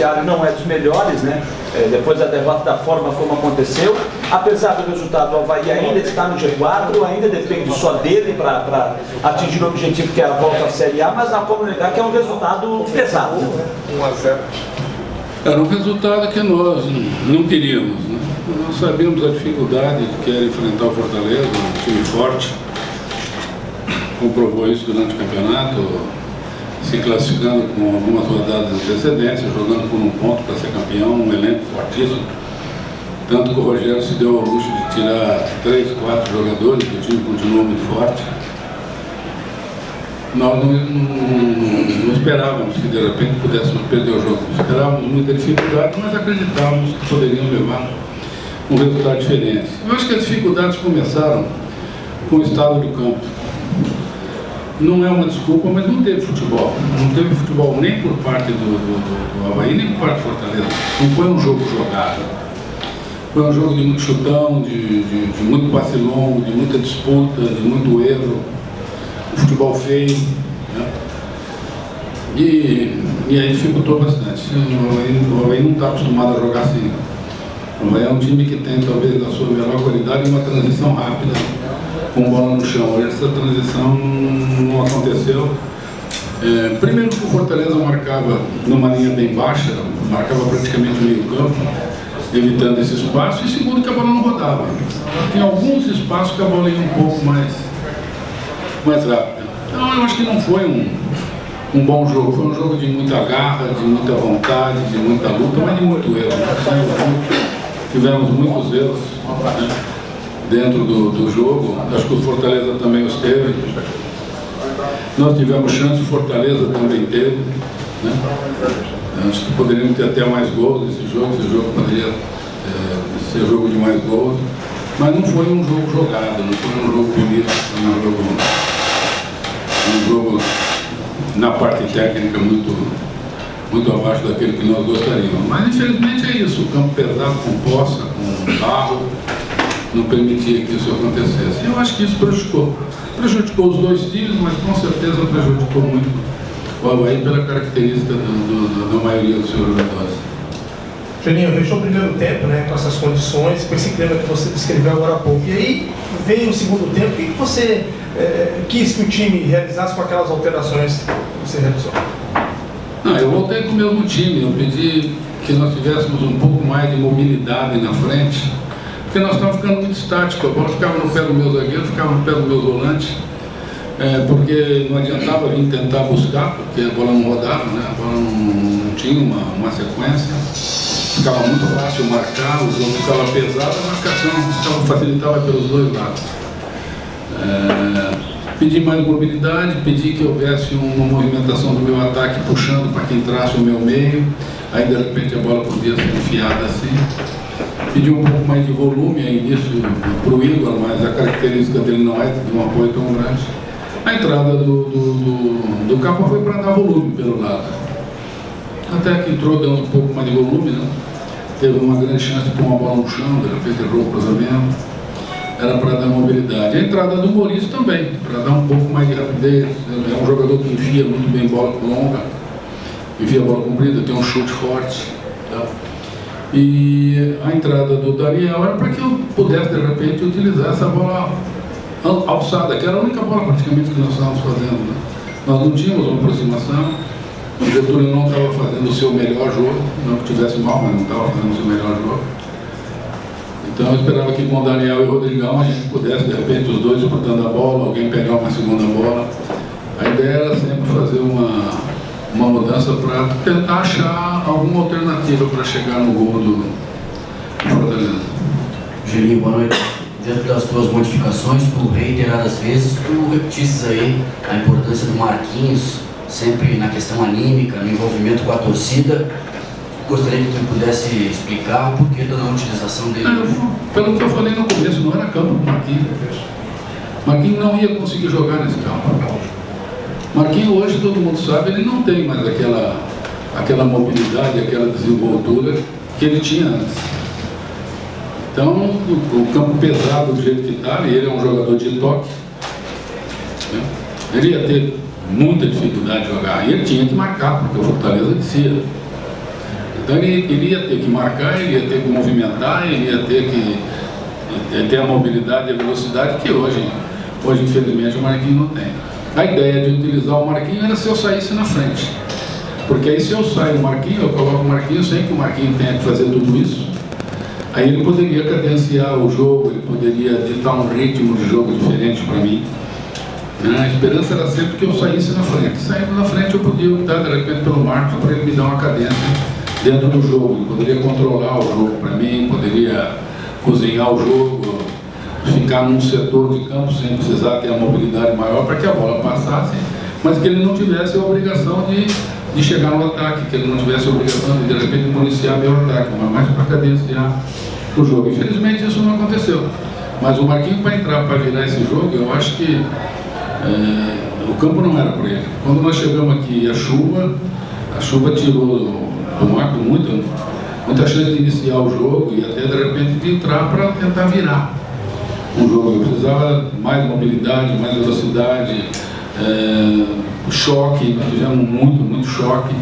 vestiário não é dos melhores, né? Depois da derrota, da forma como aconteceu. Apesar do resultado, o Avaí ainda está no G4, ainda depende só dele para atingir o objetivo que é a volta à Série A, mas não há como negar que é um resultado pesado. 1-0. Era um resultado que nós não queríamos, né? Nós sabíamos a dificuldade que era enfrentar o Fortaleza, um time forte, comprovou isso durante o campeonato, se classificando com algumas rodadas de antecedência, jogando por um ponto para ser campeão, um elenco fortíssimo. Tanto que o Rogério se deu ao luxo de tirar 3, 4 jogadores, o time continuou muito forte. Nós não esperávamos que de repente pudéssemos perder o jogo. Esperávamos muita dificuldade, mas acreditávamos que poderiam levar um resultado diferente. Eu acho que as dificuldades começaram com o estado do campo. Não é uma desculpa, mas não teve futebol. Não teve futebol nem por parte do Avaí, nem por parte do Fortaleza. Não foi um jogo jogado. Foi um jogo de muito chutão, de muito passe longo, de muita disputa, de muito erro. Um futebol feio. Né? E aí dificultou bastante. O Avaí não está acostumado a jogar assim. O Avaí é um time que tem, talvez, na sua melhor qualidade, uma transição rápida, com bola no chão. Hoje essa transição não aconteceu. Primeiro que o Fortaleza marcava numa linha bem baixa, marcava praticamente o meio campo, evitando esse espaço, e segundo que a bola não rodava. Tem alguns espaços que a bola ia um pouco mais rápida. Então eu acho que não foi um bom jogo, foi um jogo de muita garra, de muita vontade, de muita luta, mas de muito erro. Tivemos muitos erros, né, dentro do jogo. Acho que o Fortaleza também os teve. Nós tivemos chance, o Fortaleza também teve, né? Acho que poderíamos ter até mais gols nesse jogo. Esse jogo poderia ser jogo de mais gols, mas não foi um jogo jogado, não foi um jogo bonito, foi um jogo na parte técnica muito abaixo daquele que nós gostaríamos. Mas infelizmente é isso, o campo pesado, com poça, com barro, não permitia que isso acontecesse. Eu acho que isso prejudicou os dois times, mas com certeza prejudicou muito o Avaí pela característica da maioria dos seus jogadores. Juninho, fechou o primeiro tempo, né, com essas condições, com esse clima que você descreveu agora há pouco. E aí veio o segundo tempo. O que você quis que o time realizasse com aquelas alterações que você realizou? Não, eu voltei com o mesmo time. Eu pedi que nós tivéssemos um pouco mais de mobilidade na frente, porque nós estávamos ficando muito estáticos. A bola ficava no pé do meu zagueiro, ficava no pé do meu volante, porque não adiantava vir tentar buscar, porque a bola não rodava, né? A bola não tinha uma sequência. Ficava muito fácil marcar, o jogo ficava pesado, a marcação facilitava pelos dois lados. Pedi mais mobilidade, pedi que houvesse uma movimentação do meu ataque puxando para que entrasse o meu meio, aí de repente a bola podia ser enfiada assim. Pedi um pouco mais de volume aí nisso para o Igor, mas a característica dele não é de um apoio tão grande. A entrada do Capa foi para dar volume pelo lado. Até que entrou dando um pouco mais de volume, né? Teve uma grande chance de pôr uma bola no chão, de repente errou o cruzamento. Era para dar mobilidade. A entrada do Maurício também, para dar um pouco mais de rapidez. É um jogador que enfia muito bem bola longa, enfia bola comprida, tem um chute forte. Tá? E a entrada do Daniel era para que eu pudesse, de repente, utilizar essa bola alçada, que era a única bola praticamente que nós estávamos fazendo. Né? Nós não tínhamos uma aproximação, o Getúlio não estava fazendo o seu melhor jogo, não que tivesse mal, mas não estava fazendo o seu melhor jogo. Então eu esperava que com o Daniel e o Rodrigão a gente pudesse, de repente, os dois disputando a bola, alguém pegar uma segunda bola. A ideia era sempre fazer uma mudança para tentar achar alguma alternativa para chegar no gol do Fortaleza. Julinho, boa noite. Dentro das tuas modificações, tu reiteradas vezes, tu repetisses aí a importância do Marquinhos, sempre na questão anímica, no envolvimento com a torcida. Gostaria que tu pudesse explicar o porquê da não utilização dele. Pelo que eu falei no começo, não era campo para o Marquinhos. Marquinhos não ia conseguir jogar nesse campo. Marquinhos hoje, todo mundo sabe, ele não tem mais aquela mobilidade, aquela desenvoltura que ele tinha antes. Então, o campo pesado do jeito que está, e ele é um jogador de toque, né? Ele ia ter muita dificuldade de jogar. E ele tinha que marcar, porque o Fortaleza descia. Então ele ia ter que marcar, ele ia ter que movimentar, ele ia ter que ter a mobilidade e a velocidade que hoje infelizmente o Marquinhos não tem. A ideia de utilizar o Marquinhos era se eu saísse na frente, porque aí se eu saio do Marquinhos, eu coloco o Marquinhos sem que o Marquinhos tenha que fazer tudo isso, aí ele poderia cadenciar o jogo, ele poderia ditar um ritmo de jogo diferente para mim. A esperança era sempre que eu saísse na frente. Saindo na frente eu podia optar de repente pelo Marcos para ele me dar uma cadência dentro do jogo. Ele poderia controlar o jogo para mim, poderia cozinhar o jogo, ficar num setor de campo sem precisar ter a mobilidade maior para que a bola passasse, mas que ele não tivesse a obrigação de chegar no ataque, que ele não tivesse a obrigação de repente municiar meu ataque, mas mais para cadenciar o jogo. Infelizmente isso não aconteceu. Mas o Marquinhos, para entrar, para virar esse jogo, eu acho que o campo não era para ele. Quando nós chegamos aqui, a chuva tirou do Marco muita chance de iniciar o jogo e até de repente de entrar para tentar virar um jogo. Eu precisava mais mobilidade, mais velocidade, choque, nós tivemos muito choque,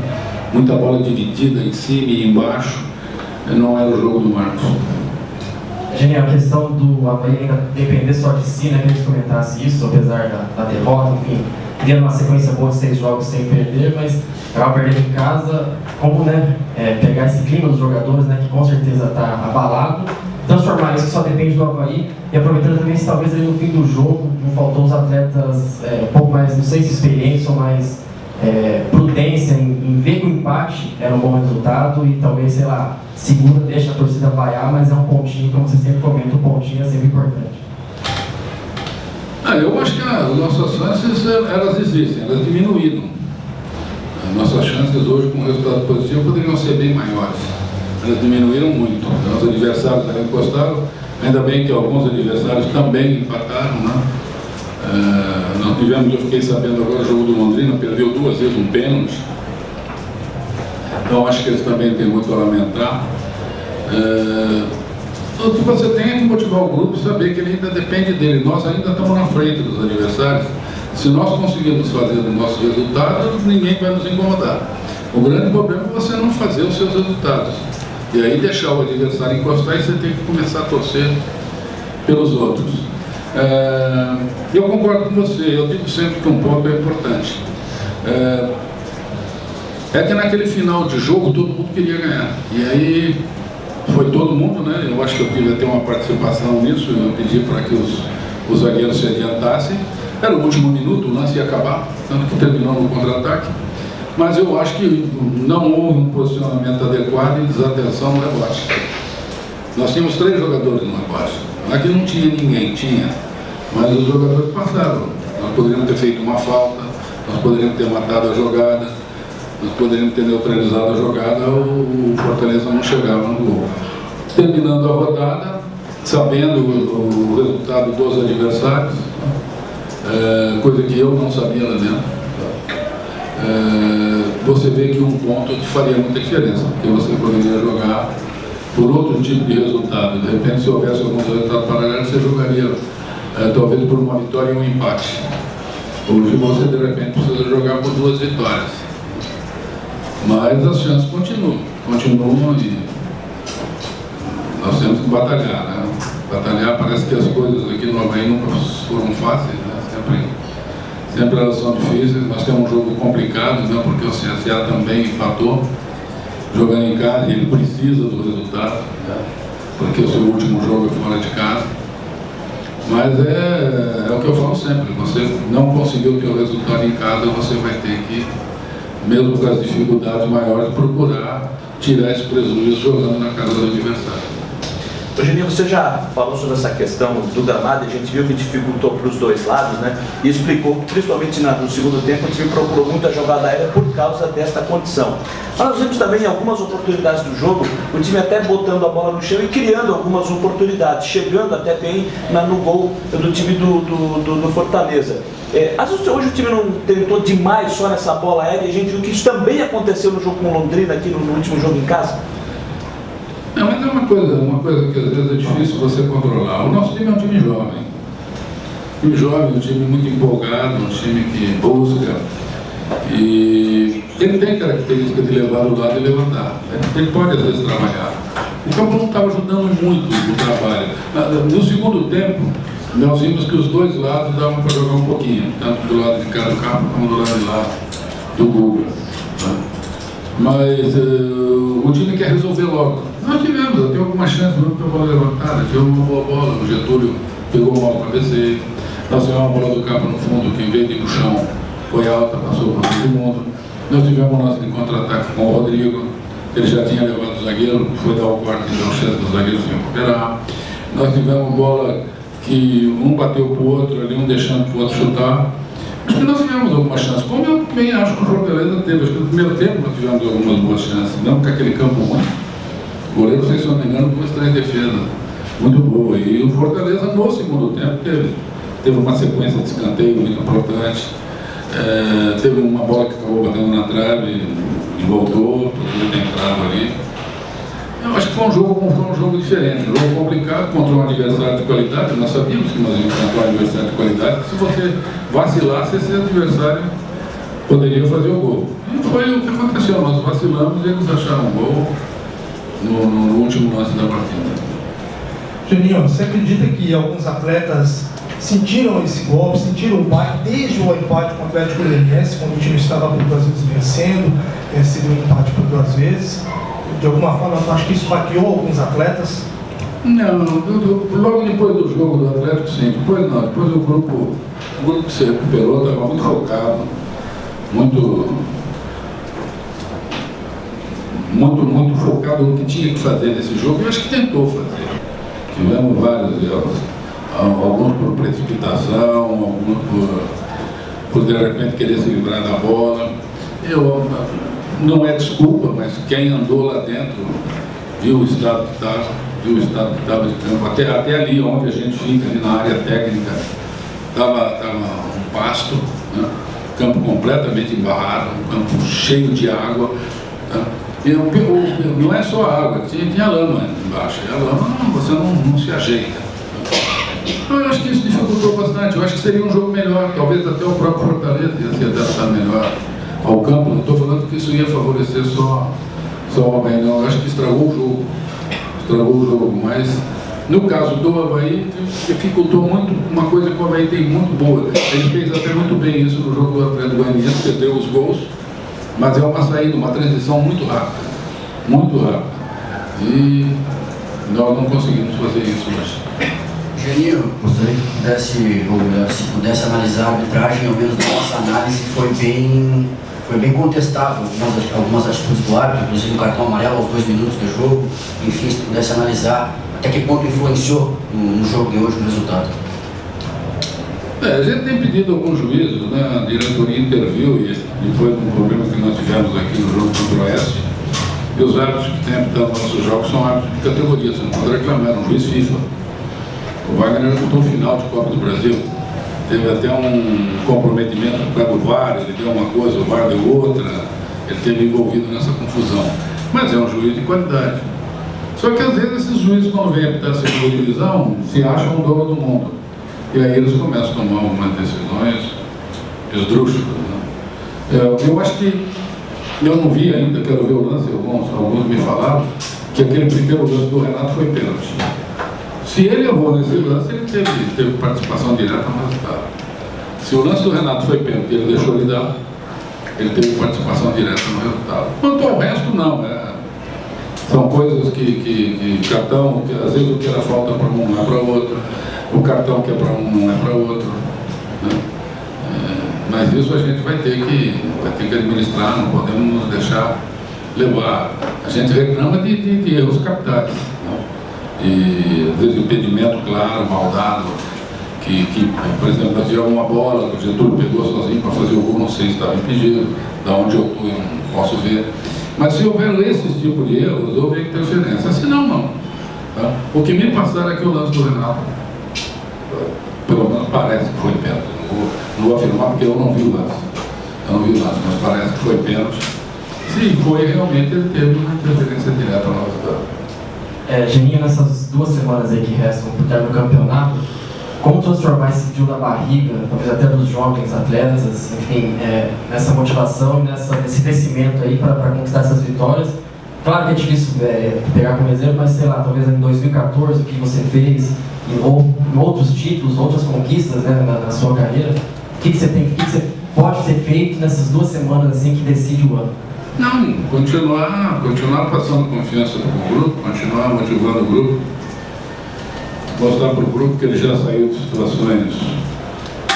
muita bola dividida em cima e embaixo. Não era o jogo do Marcos. Genial, a questão do Avaí ainda depender só de si, né, que a gente comentasse isso, apesar da derrota, enfim, tendo uma sequência boa de 6 jogos sem perder, mas acaba perdendo em casa, como, né, pegar esse clima dos jogadores, né, que com certeza está abalado, transformar isso que só depende do Avaí, e aproveitando também se talvez ali no fim do jogo não faltou os atletas um pouco mais, não sei se experiência ou mais prudência em ver que o empate era um bom resultado e talvez, sei lá, segura, deixa a torcida vaiar, mas é um pontinho, como você sempre comenta, o pontinho é sempre importante. Eu acho que as nossas chances, elas existem, elas diminuíram. As nossas chances hoje com resultado positivo poderiam ser bem maiores. Elas diminuíram muito. Os adversários também encostaram, ainda bem que alguns adversários também empataram, né? Nós tivemos, eu fiquei sabendo agora, o jogo do Londrina, perdeu 2 vezes um pênalti. Então acho que eles também têm muito a lamentar. O que você tem é que motivar o grupo e saber que ele ainda depende dele. Nós ainda estamos na frente dos adversários. Se nós conseguirmos fazer o nosso resultado, ninguém vai nos incomodar. O grande problema é você não fazer os seus resultados. E aí deixar o adversário encostar e você tem que começar a torcer pelos outros. Eu concordo com você, eu digo sempre que um ponto é importante. É que naquele final de jogo todo mundo queria ganhar. E aí foi todo mundo, né? Eu acho que eu tive até uma participação nisso, eu pedi para que os zagueiros se adiantassem. Era o último minuto, o lance ia acabar, tanto que terminou no contra-ataque. Mas eu acho que não houve um posicionamento adequado e desatenção no rebote. Nós tínhamos 3 jogadores no rebote. Aqui não tinha ninguém, tinha. Mas os jogadores passaram. Nós poderíamos ter feito uma falta, nós poderíamos ter matado a jogada, nós poderíamos ter neutralizado a jogada, o Fortaleza não chegava no gol. Terminando a rodada, sabendo o resultado dos adversários, coisa que eu não sabia lá dentro, você vê que um ponto faria muita diferença, porque você poderia jogar por outro tipo de resultado. De repente, se houvesse algum resultado paralelo, você jogaria talvez por uma vitória e um empate. Hoje você de repente precisa jogar por 2 vitórias. Mas as chances continuam e nós temos que batalhar, né? Batalhar, parece que as coisas aqui no Avaí nunca foram fáceis, né? Sempre elas são difíceis. Nós temos um jogo complicado, né? Porque o CSA também empatou jogando em casa e ele precisa do resultado, né? Porque o seu último jogo é fora de casa. Mas é o que eu falo sempre, você não conseguiu ter o resultado em casa, você vai ter que, mesmo com as dificuldades maiores, procurar tirar esse prejuízo jogando na casa do adversário. Eugênio, você já falou sobre essa questão do gramado, a gente viu que dificultou para os 2 lados, né? E explicou, principalmente no segundo tempo, o time procurou muito a jogada aérea por causa desta condição. Mas nós vimos também algumas oportunidades do jogo, o time até botando a bola no chão e criando algumas oportunidades, chegando até bem no gol do time do Fortaleza. Às vezes hoje o time não tentou demais só nessa bola aérea e a gente viu que isso também aconteceu no jogo com o Londrina, aqui no último jogo em casa. Não, mas é uma coisa que às vezes é difícil você controlar. O nosso time é um time jovem. Um time muito empolgado, um time que busca. E ele tem característica de levar o lado e levantar. Ele pode, às vezes, trabalhar. O campo não estava ajudando muito o trabalho. No segundo tempo, nós vimos que os dois lados davam para jogar um pouquinho, tanto do lado de cá do campo como do lado de lá do Guga. Mas o time quer resolver logo. Nós tivemos até alguma chance para a bola levantada, tivemos uma boa bola, o Getúlio pegou mal o cabeceio, nós tivemos uma bola do campo no fundo, que em vez de ir no chão, foi alta, passou para o segundo. Nós tivemos um lance de contra-ataque com o Rodrigo, ele já tinha levado o zagueiro, foi dar o corte e deu chance do zagueiro sem recuperar. Nós tivemos bola que um bateu para o outro, ali um deixando para o outro chutar. Acho que nós tivemos alguma chance, como eu também acho que o Fortaleza teve. Acho que no primeiro tempo nós tivemos algumas boas chances, não com aquele campo ruim. O goleiro, se eu não me engano, 2, 3 defesas muito boa. E o Fortaleza, no segundo tempo, teve uma sequência de escanteio muito importante. Teve uma bola que acabou batendo na trave e voltou, poderia ter entrado ali. Eu acho que foi um jogo diferente, um jogo complicado contra um adversário de qualidade. Nós sabíamos que nós íamos encontrar um adversário de qualidade, que se você vacilasse, esse adversário poderia fazer o gol. E foi o que aconteceu, nós vacilamos e eles acharam o gol no último lance da partida. Juninho, você acredita que alguns atletas sentiram esse golpe, sentiram o baque desde o empate com o Atlético Goianiense, quando o time estava por 2 vezes vencendo, sido um empate por 2 vezes? De alguma forma, eu acho que isso baqueou alguns atletas? Não, logo depois do jogo do Atlético, sim. Depois não, depois o grupo que se recuperou estava muito focado, muito focado no que tinha que fazer nesse jogo. Eu acho que tentou fazer. Tivemos vários erros, alguns por precipitação, alguns por de repente querer se livrar da bola. Não é desculpa, mas quem andou lá dentro viu o estado que estava de campo. Até ali onde a gente fica, ali na área técnica, estava um pasto, né? Campo completamente embarrado, um campo cheio de água. Né? E não é só a água, tinha lama embaixo. E a lama você não se ajeita. Então, eu acho que isso dificultou bastante. Eu acho que seria um jogo melhor, talvez até o próprio Fortaleza ia se adaptar melhor ao campo. Não estou falando que isso ia favorecer só o Avaí, não. Eu acho que estragou o jogo, mas no caso do Avaí dificultou muito uma coisa que o Avaí tem muito boa. Ele fez até muito bem isso no jogo do Atlético Goianiense, perdeu os gols, mas é uma saída, uma transição muito rápida, e nós não conseguimos fazer isso hoje. Juninho, gostaria que se pudesse analisar a arbitragem, ao menos na nossa análise, foi bem contestável algumas atitudes do árbitro, inclusive um cartão amarelo aos 2 minutos do jogo. Enfim, se pudesse analisar até que ponto influenciou no jogo de hoje, no resultado. A gente tem pedido alguns juízos, né? A diretoria interviu e depois do problema que nós tivemos aqui no jogo contra o Oeste, e os árbitros que têm apitado nossos jogos são árbitros de categoria, você não pode reclamar, um juiz FIFA. O Wagner apitou o final de Copa do Brasil. Teve até um comprometimento por causa do VAR, ele deu uma coisa, o VAR deu outra, ele esteve envolvido nessa confusão. Mas é um juiz de qualidade. Só que às vezes esses juízes, quando vêm apitar a segunda divisão, se acham o dono do mundo. E aí eles começam a tomar algumas decisões esdrúxulas. Né? Eu acho que, eu não vi ainda, quero ver o lance, alguns me falaram, que aquele primeiro lance do Renato foi pênalti. Se ele errou nesse lance, ele teve participação direta no resultado. Se o lance do Renato foi pênalti e ele deixou ele dar, ele teve participação direta no resultado. Quanto ao resto, não. São coisas que cartão, que às vezes o que era falta para um não é para outro, o cartão que é para um não é para outro. Né? Mas isso a gente vai ter que administrar, não podemos nos deixar levar. A gente reclama de erros capitais. Né? E às vezes impedimento claro, mal dado, que por exemplo, nós tivemos uma bola que o Getúlio pegou sozinho para fazer o gol, não sei se estava impedido, da onde eu estou, eu não posso ver. Mas se houver esses tipos de erros, houve interferência, senão não. Tá? O que me passaram é que o lance do Renato, pelo menos parece que foi pênalti. Não vou afirmar porque eu não vi o lance. Mas parece que foi pênalti. Se foi, realmente ele teve uma interferência direta no resultado. Geninho, nessas 2 semanas aí que restam por termo do campeonato, como transformar esse frio na barriga, talvez até dos jovens atletas, enfim, nessa motivação, nesse crescimento aí para conquistar essas vitórias. Claro que é difícil pegar como exemplo, mas sei lá, talvez em 2014 o que você fez, ou em outros títulos, outras conquistas, né, na sua carreira, o que você pode ser feito nessas 2 semanas assim que decide o ano? Não, continuar passando confiança para o grupo, continuar motivando o grupo, mostrar para o grupo que ele já saiu de situações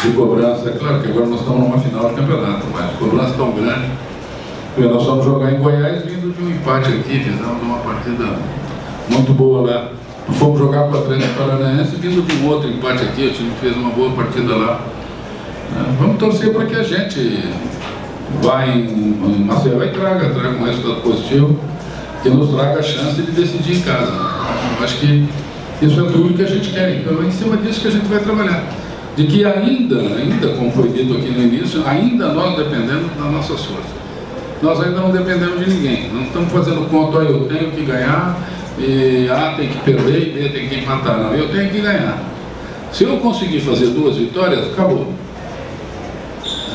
de cobrança. É claro que agora nós estamos numa final de campeonato, mas cobrança tão grande, porque nós vamos jogar em Goiás vindo de um empate aqui, fizemos uma partida muito boa lá. Fomos jogar com o Atlético Paranaense vindo de um outro empate aqui, o time fez uma boa partida lá. Vamos torcer para que a gente vá em Maceió e traga um resultado positivo, que nos traga a chance de decidir em casa. Eu acho que isso é tudo que a gente quer, então é em cima disso que a gente vai trabalhar. De que ainda, como foi dito aqui no início, ainda nós dependemos das nossas forças. Nós ainda não dependemos de ninguém, não estamos fazendo conta, eu tenho que ganhar, e A tem que perder, e B tem que empatar. Não, eu tenho que ganhar. Se eu conseguir fazer 2 vitórias, acabou.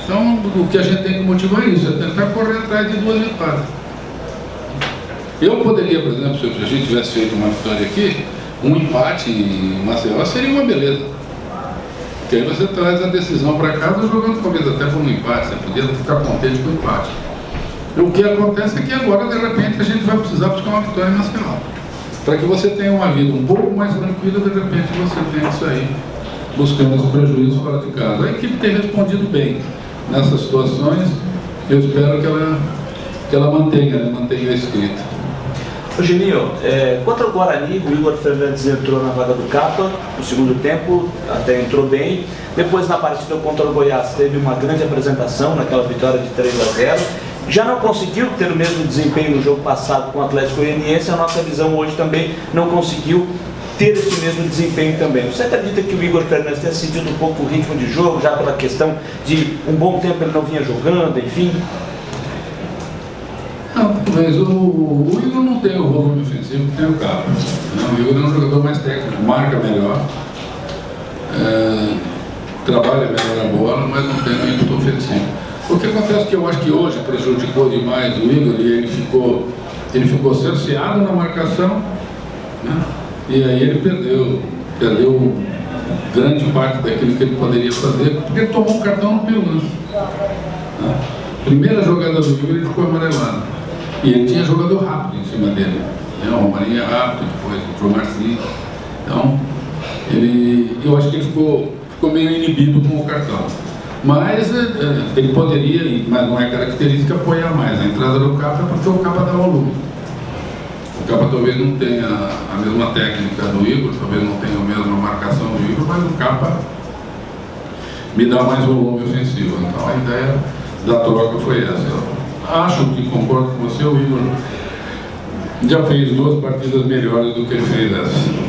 Então, o que a gente tem que motivar é isso, é tentar correr atrás de 2 vitórias. Eu poderia, por exemplo, se a gente tivesse feito uma vitória aqui, um empate em Maceió seria uma beleza. Porque aí você traz a decisão para casa jogando talvez até por um empate, você podia ficar contente com o empate. E o que acontece é que agora, de repente, a gente vai precisar buscar uma vitória nacional. Para que você tenha uma vida um pouco mais tranquila, de repente você tem isso aí, buscando esse prejuízo fora de casa. A equipe tem respondido bem nessas situações, eu espero que ela mantenha a escrita. Ô Geninho, contra o Guarani, o Igor Fernandes entrou na vaga do Capa no segundo tempo, até entrou bem. Depois, na partida contra o Goiás, teve uma grande apresentação naquela vitória de 3-0. Já não conseguiu ter o mesmo desempenho no jogo passado com o Atlético Goianiense. A nossa visão hoje também não conseguiu ter esse mesmo desempenho também. Você acredita que o Igor Fernandes tenha sentido um pouco o ritmo de jogo, já pela questão de um bom tempo ele não vinha jogando, enfim? Não, mas o Igor não tem o volume ofensivo que tem o Capa. O Igor é um jogador mais técnico, marca melhor, trabalha melhor a bola, mas não tem o ímpeto ofensivo. O que acontece que eu acho que hoje prejudicou demais o Igor, e ele ficou cerceado na marcação, né? E aí ele perdeu grande parte daquilo que ele poderia fazer, porque ele tomou um cartão no peludo. Né? Primeira jogada do Igor, ele ficou amarelado. E ele tinha jogador rápido em cima dele. Né? O Romarinho é rápido, depois entrou o Marcinho. Então, eu acho que ele ficou meio inibido com o cartão. Mas ele poderia, mas não é característica, apoiar mais. A entrada do Capa é porque o Capa dá volume. O Capa talvez não tenha a mesma técnica do Igor, talvez não tenha a mesma marcação do Igor, mas o Capa me dá mais volume ofensivo. Então a ideia da troca foi essa. Acho que concordo com você, o Igor já fez 2 partidas melhores do que ele fez essa.